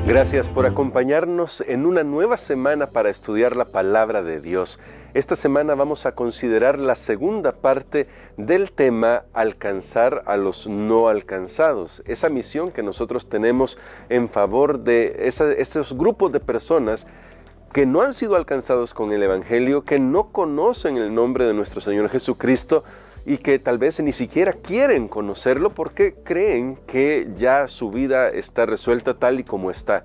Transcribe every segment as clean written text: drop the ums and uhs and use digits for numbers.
Gracias por acompañarnos en una nueva semana para estudiar la Palabra de Dios. Esta semana vamos a considerar la segunda parte del tema alcanzar a los no alcanzados. Esa misión que nosotros tenemos en favor de esos grupos de personas que no han sido alcanzados con el Evangelio, que no conocen el nombre de nuestro Señor Jesucristo y que tal vez ni siquiera quieren conocerlo porque creen que ya su vida está resuelta tal y como está.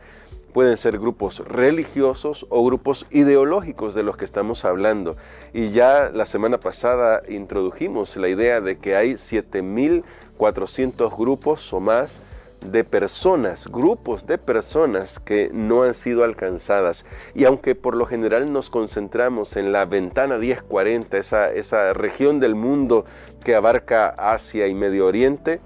Pueden ser grupos religiosos o grupos ideológicos de los que estamos hablando. Y ya la semana pasada introdujimos la idea de que hay 7.400 grupos o más de personas, grupos de personas que no han sido alcanzadas. Y aunque por lo general nos concentramos en la ventana 1040, esa región del mundo que abarca Asia y Medio Oriente,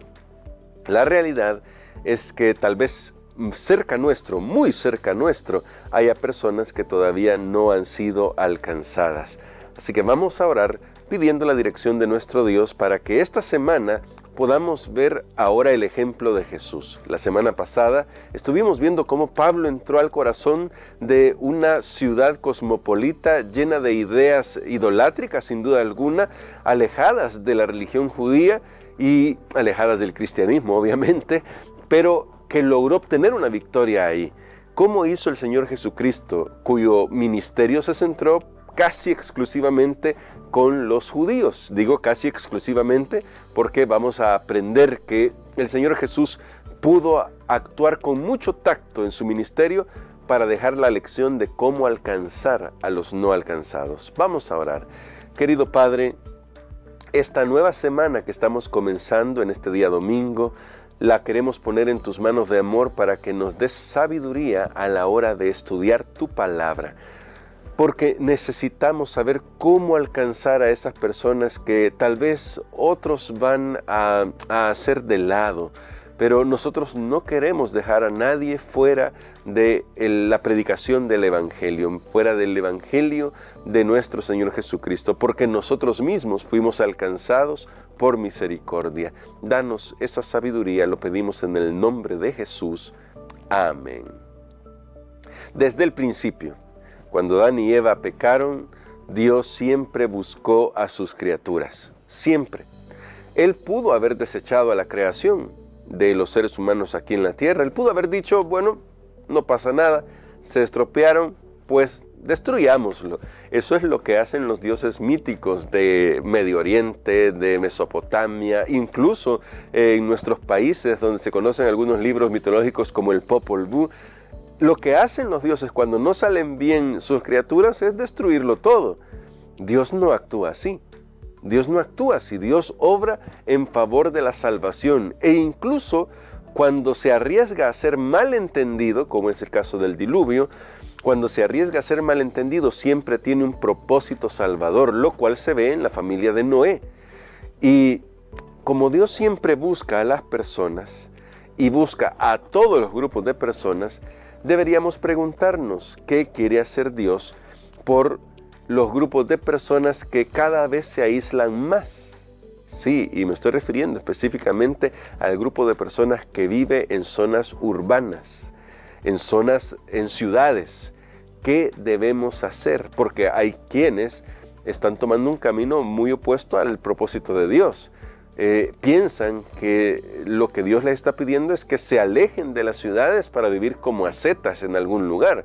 la realidad es que tal vez cerca nuestro, muy cerca nuestro, haya personas que todavía no han sido alcanzadas. Así que vamos a orar pidiendo la dirección de nuestro Dios para que esta semana podamos ver ahora el ejemplo de Jesús. La semana pasada estuvimos viendo cómo Pablo entró al corazón de una ciudad cosmopolita llena de ideas idolátricas, sin duda alguna, alejadas de la religión judía y alejadas del cristianismo, obviamente, pero que logró obtener una victoria ahí. ¿Cómo hizo el Señor Jesucristo, cuyo ministerio se centró casi exclusivamente con los judíos? Digo casi exclusivamente porque vamos a aprender que el Señor Jesús pudo actuar con mucho tacto en su ministerio para dejar la lección de cómo alcanzar a los no alcanzados. Vamos a orar. Querido Padre, esta nueva semana que estamos comenzando en este día domingo, la queremos poner en tus manos de amor para que nos des sabiduría a la hora de estudiar tu palabra. Porque necesitamos saber cómo alcanzar a esas personas que tal vez otros van a hacer de lado. Pero nosotros no queremos dejar a nadie fuera de la predicación del Evangelio, fuera del Evangelio de nuestro Señor Jesucristo, porque nosotros mismos fuimos alcanzados por misericordia. Danos esa sabiduría, lo pedimos en el nombre de Jesús. Amén. Desde el principio, cuando Adán y Eva pecaron, Dios siempre buscó a sus criaturas, siempre. Él pudo haber desechado a la creación de los seres humanos aquí en la tierra. Él pudo haber dicho, bueno, no pasa nada, se estropearon, pues destruyámoslo. Eso es lo que hacen los dioses míticos de Medio Oriente, de Mesopotamia, incluso en nuestros países donde se conocen algunos libros mitológicos como el Popol Vuh. Lo que hacen los dioses cuando no salen bien sus criaturas es destruirlo todo. Dios no actúa así. Dios no actúa así. Dios obra en favor de la salvación. E incluso cuando se arriesga a ser malentendido, como es el caso del diluvio, cuando se arriesga a ser malentendido, siempre tiene un propósito salvador, lo cual se ve en la familia de Noé. Y como Dios siempre busca a las personas y busca a todos los grupos de personas, deberíamos preguntarnos qué quiere hacer Dios por los grupos de personas que cada vez se aíslan más. Sí, y me estoy refiriendo específicamente al grupo de personas que vive en zonas urbanas, en ciudades. ¿Qué debemos hacer? Porque hay quienes están tomando un camino muy opuesto al propósito de Dios. Piensan que lo que Dios les está pidiendo es que se alejen de las ciudades para vivir como ascetas en algún lugar.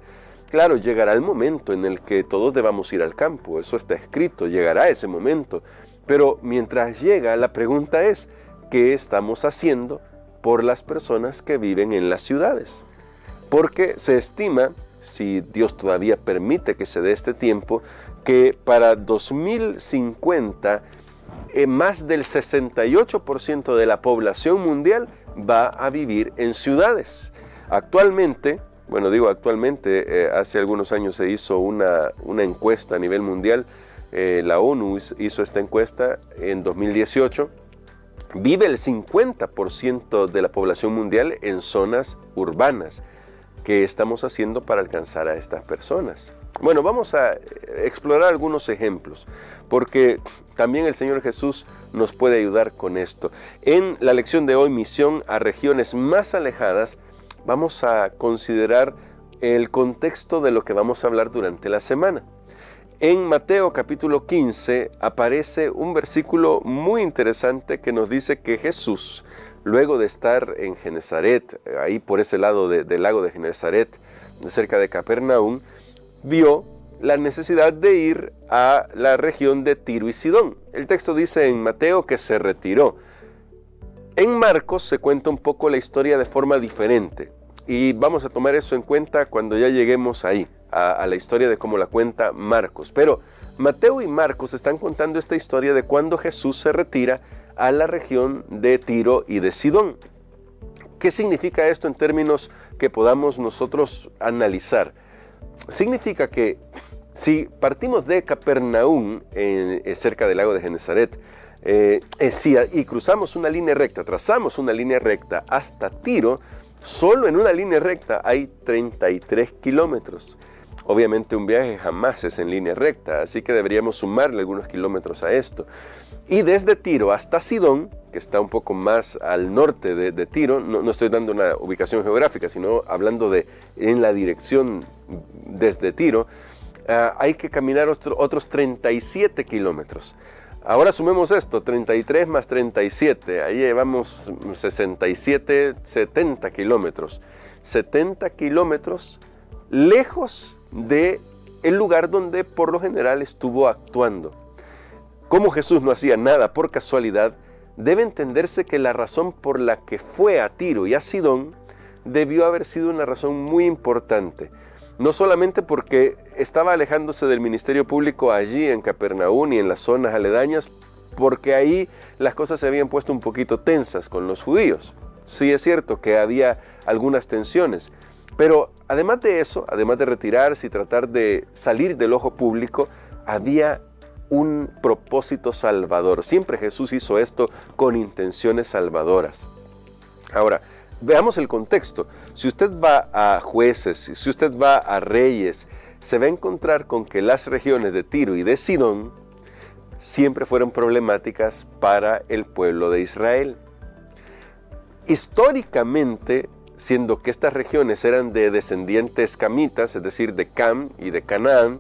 Claro, llegará el momento en el que todos debamos ir al campo, eso está escrito, llegará ese momento. Pero mientras llega, la pregunta es, ¿qué estamos haciendo por las personas que viven en las ciudades? Porque se estima, si Dios todavía permite que se dé este tiempo, que para 2050 más del 68% de la población mundial va a vivir en ciudades. Actualmente, hace algunos años se hizo una encuesta a nivel mundial, la ONU hizo esta encuesta en 2018, vive el 50% de la población mundial en zonas urbanas. ¿Qué estamos haciendo para alcanzar a estas personas? Bueno, vamos a explorar algunos ejemplos, porque también el Señor Jesús nos puede ayudar con esto. En la lección de hoy, misión a regiones más alejadas, vamos a considerar el contexto de lo que vamos a hablar durante la semana. En Mateo capítulo 15 aparece un versículo muy interesante que nos dice que Jesús, luego de estar en Genezaret, ahí por ese lado del lago de Genezaret, cerca de Capernaum, vio la necesidad de ir a la región de Tiro y Sidón. El texto dice en Mateo que se retiró. En Marcos se cuenta un poco la historia de forma diferente y vamos a tomar eso en cuenta cuando ya lleguemos ahí, a la historia de cómo la cuenta Marcos. Pero Mateo y Marcos están contando esta historia de cuando Jesús se retira a la región de Tiro y de Sidón. ¿Qué significa esto en términos que podamos nosotros analizar? Significa que si partimos de Capernaum, cerca del lago de Genezaret, y cruzamos una línea recta, trazamos una línea recta hasta Tiro, solo en una línea recta hay 33 kilómetros. Obviamente un viaje jamás es en línea recta, así que deberíamos sumarle algunos kilómetros a esto. Y desde Tiro hasta Sidón, que está un poco más al norte de Tiro, no estoy dando una ubicación geográfica, sino hablando en la dirección desde Tiro, hay que caminar otros 37 kilómetros. Ahora sumemos esto, 33 más 37, ahí llevamos 67, 70 kilómetros. 70 kilómetros lejos del lugar donde por lo general estuvo actuando. Como Jesús no hacía nada por casualidad, debe entenderse que la razón por la que fue a Tiro y a Sidón debió haber sido una razón muy importante. No solamente porque estaba alejándose del ministerio público allí en Capernaum y en las zonas aledañas, porque ahí las cosas se habían puesto un poquito tensas con los judíos. Sí es cierto que había algunas tensiones, pero además de eso, además de retirarse y tratar de salir del ojo público, había un propósito salvador. Siempre Jesús hizo esto con intenciones salvadoras. Ahora, veamos el contexto. Si usted va a Jueces, si usted va a Reyes, se va a encontrar con que las regiones de Tiro y de Sidón siempre fueron problemáticas para el pueblo de Israel. Históricamente, siendo que estas regiones eran de descendientes camitas, es decir, de Cam y de Canaán,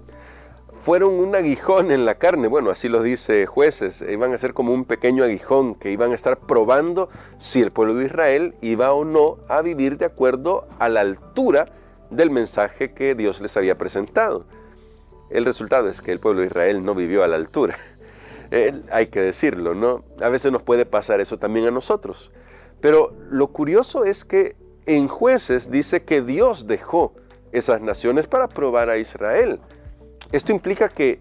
fueron un aguijón en la carne. Bueno, así lo dice Jueces, iban a ser como un pequeño aguijón que iban a estar probando si el pueblo de Israel iba o no a vivir de acuerdo a la altura del mensaje que Dios les había presentado. El resultado es que el pueblo de Israel no vivió a la altura. Hay que decirlo, ¿no? A veces nos puede pasar eso también a nosotros. Pero lo curioso es que en Jueces dice que Dios dejó esas naciones para probar a Israel. Esto implica que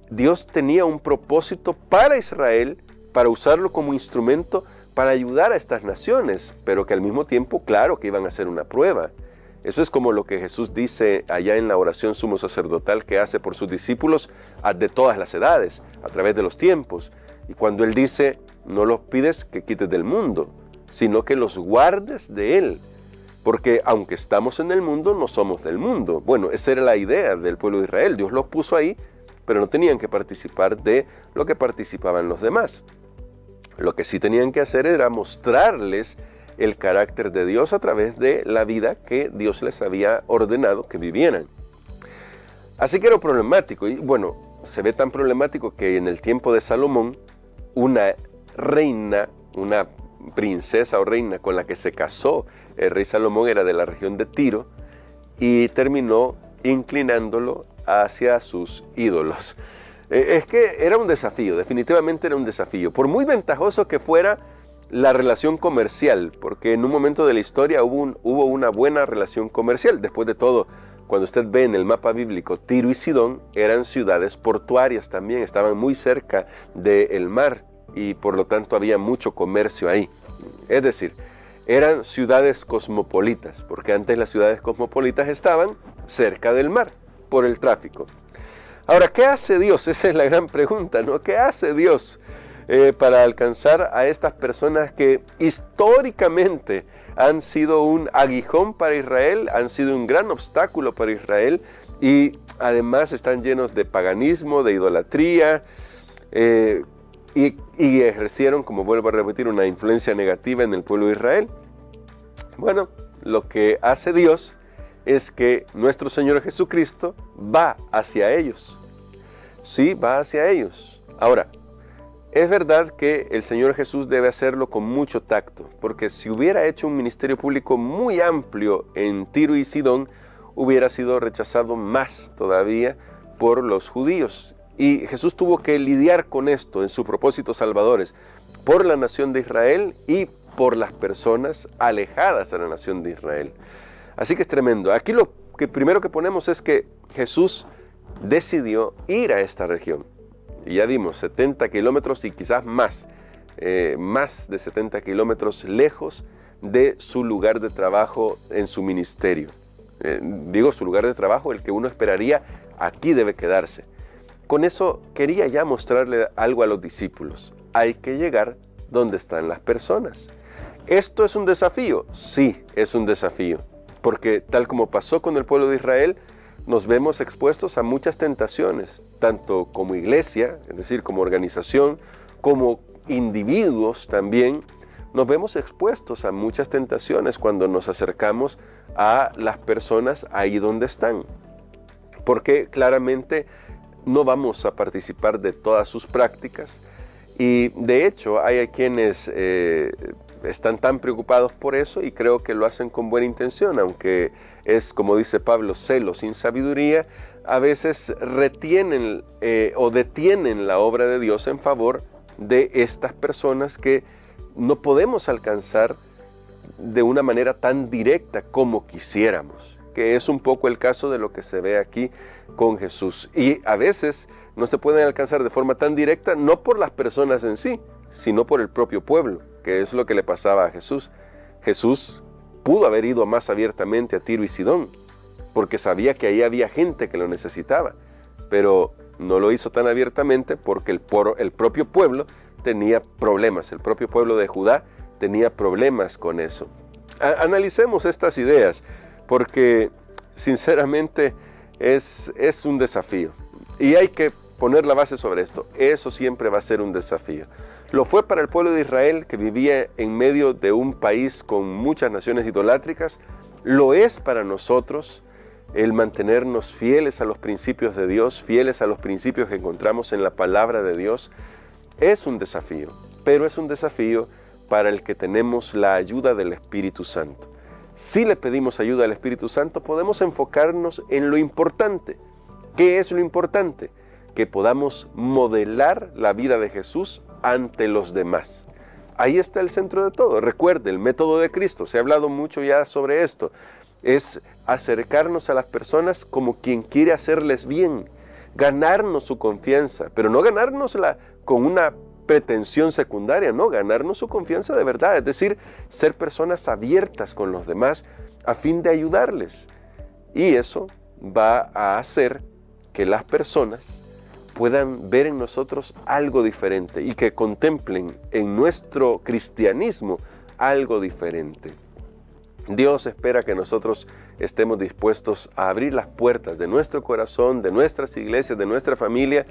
Dios tenía un propósito para Israel, para usarlo como instrumento para ayudar a estas naciones, pero que al mismo tiempo, claro, que iban a hacer una prueba. Eso es como lo que Jesús dice allá en la oración sumo sacerdotal que hace por sus discípulos de todas las edades, a través de los tiempos. Y cuando Él dice, no los pides que quites del mundo, sino que los guardes de Él. Porque aunque estamos en el mundo, no somos del mundo. Bueno, esa era la idea del pueblo de Israel. Dios los puso ahí, pero no tenían que participar de lo que participaban los demás. Lo que sí tenían que hacer era mostrarles el carácter de Dios a través de la vida que Dios les había ordenado que vivieran. Así que era problemático. Y bueno, se ve tan problemático que en el tiempo de Salomón, una reina, una princesa o reina con la que se casó el rey Salomón era de la región de Tiro y terminó inclinándolo hacia sus ídolos. Es que era un desafío, definitivamente era un desafío. Por muy ventajoso que fuera la relación comercial, porque en un momento de la historia hubo una buena relación comercial. Después de todo, cuando usted ve en el mapa bíblico, Tiro y Sidón eran ciudades portuarias también, estaban muy cerca del mar y por lo tanto había mucho comercio ahí. Es decir, eran ciudades cosmopolitas, porque antes las ciudades cosmopolitas estaban cerca del mar por el tráfico. Ahora, ¿qué hace Dios? Esa es la gran pregunta, ¿no? ¿Qué hace Dios para alcanzar a estas personas que históricamente han sido un aguijón para Israel, han sido un gran obstáculo para Israel y además están llenos de paganismo, de idolatría? y ejercieron, como vuelvo a repetir, una influencia negativa en el pueblo de Israel. Bueno, lo que hace Dios es que nuestro Señor Jesucristo va hacia ellos. Sí, va hacia ellos. Ahora, es verdad que el Señor Jesús debe hacerlo con mucho tacto, porque si hubiera hecho un ministerio público muy amplio en Tiro y Sidón, hubiera sido rechazado más todavía por los judíos. Y Jesús tuvo que lidiar con esto en sus propósitos salvadores, por la nación de Israel y por las personas alejadas de la nación de Israel. Así que es tremendo. Aquí lo que primero que ponemos es que Jesús decidió ir a esta región. Y ya vimos, 70 kilómetros y quizás más de 70 kilómetros lejos de su lugar de trabajo en su ministerio. Digo, su lugar de trabajo, el que uno esperaría, aquí debe quedarse. Con eso quería ya mostrarle algo a los discípulos. Hay que llegar donde están las personas. ¿Esto es un desafío? Sí, es un desafío. Porque tal como pasó con el pueblo de Israel, nos vemos expuestos a muchas tentaciones, tanto como iglesia, es decir, como organización, como individuos también. Nos vemos expuestos a muchas tentaciones cuando nos acercamos a las personas ahí donde están. Porque claramente no vamos a participar de todas sus prácticas. Y de hecho hay quienes están tan preocupados por eso y creo que lo hacen con buena intención, aunque es, como dice Pablo, celo sin sabiduría, a veces retienen o detienen la obra de Dios en favor de estas personas que no podemos alcanzar de una manera tan directa como quisiéramos, que es un poco el caso de lo que se ve aquí con Jesús. Y a veces no se pueden alcanzar de forma tan directa, no por las personas en sí, sino por el propio pueblo, que es lo que le pasaba a Jesús. Jesús pudo haber ido más abiertamente a Tiro y Sidón, porque sabía que ahí había gente que lo necesitaba, pero no lo hizo tan abiertamente porque el propio pueblo tenía problemas, el propio pueblo de Judá tenía problemas con eso. Analicemos estas ideas, porque sinceramente es un desafío, y hay que poner la base sobre esto. Eso siempre va a ser un desafío. Lo fue para el pueblo de Israel, que vivía en medio de un país con muchas naciones idolátricas. Lo es para nosotros el mantenernos fieles a los principios de Dios, fieles a los principios que encontramos en la palabra de Dios. Es un desafío, pero es un desafío para el que tenemos la ayuda del Espíritu Santo. Si le pedimos ayuda al Espíritu Santo, podemos enfocarnos en lo importante. ¿Qué es lo importante? Que podamos modelar la vida de Jesús ante los demás. Ahí está el centro de todo. Recuerde, el método de Cristo, se ha hablado mucho ya sobre esto, es acercarnos a las personas como quien quiere hacerles bien, ganarnos su confianza, pero no ganárnosla con una pretensión secundaria, no, ganarnos su confianza de verdad, es decir, ser personas abiertas con los demás a fin de ayudarles. Y eso va a hacer que las personas puedan ver en nosotros algo diferente y que contemplen en nuestro cristianismo algo diferente. Dios espera que nosotros estemos dispuestos a abrir las puertas de nuestro corazón, de nuestras iglesias, de nuestra familia,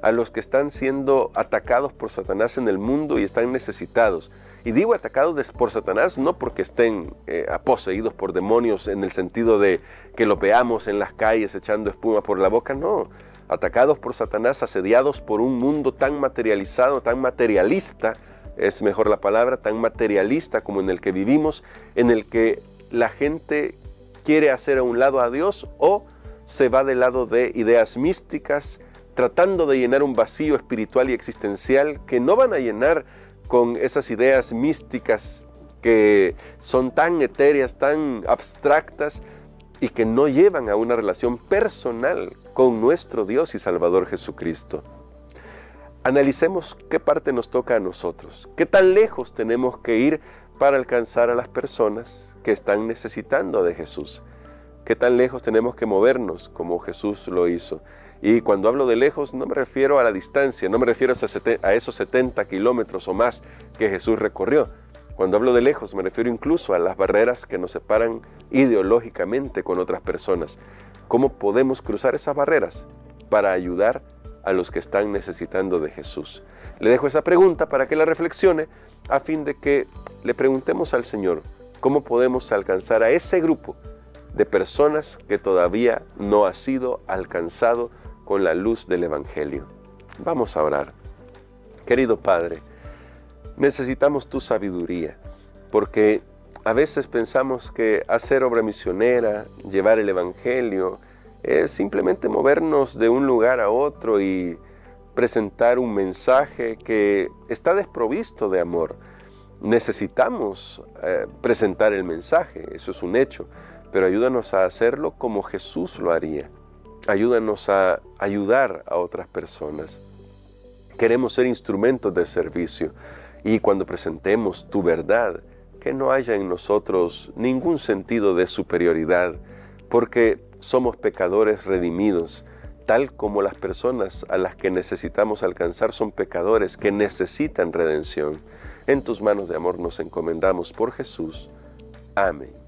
a los que están siendo atacados por Satanás en el mundo y están necesitados. Y digo atacados por Satanás no porque estén poseídos por demonios en el sentido de que los veamos en las calles echando espuma por la boca, no. Atacados por Satanás, asediados por un mundo tan materializado, tan materialista, es mejor la palabra, tan materialista como en el que vivimos, en el que la gente quiere hacer a un lado a Dios o se va del lado de ideas místicas, tratando de llenar un vacío espiritual y existencial que no van a llenar con esas ideas místicas que son tan etéreas, tan abstractas y que no llevan a una relación personal con nuestro Dios y Salvador Jesucristo. Analicemos qué parte nos toca a nosotros, qué tan lejos tenemos que ir para alcanzar a las personas que están necesitando de Jesús, qué tan lejos tenemos que movernos como Jesús lo hizo. Y cuando hablo de lejos no me refiero a la distancia, no me refiero a esos 70 kilómetros o más que Jesús recorrió. Cuando hablo de lejos me refiero incluso a las barreras que nos separan ideológicamente con otras personas. ¿Cómo podemos cruzar esas barreras para ayudar a los que están necesitando de Jesús? Le dejo esa pregunta para que la reflexione, a fin de que le preguntemos al Señor cómo podemos alcanzar a ese grupo de personas que todavía no ha sido alcanzado con la luz del Evangelio. Vamos a orar. Querido Padre, necesitamos tu sabiduría, porque a veces pensamos que hacer obra misionera, llevar el Evangelio, es simplemente movernos de un lugar a otro y presentar un mensaje que está desprovisto de amor. Necesitamos presentar el mensaje, eso es un hecho, pero ayúdanos a hacerlo como Jesús lo haría. Ayúdanos a ayudar a otras personas. Queremos ser instrumentos de servicio y cuando presentemos tu verdad, que no haya en nosotros ningún sentido de superioridad, porque somos pecadores redimidos, tal como las personas a las que necesitamos alcanzar son pecadores que necesitan redención. En tus manos de amor nos encomendamos por Jesús. Amén.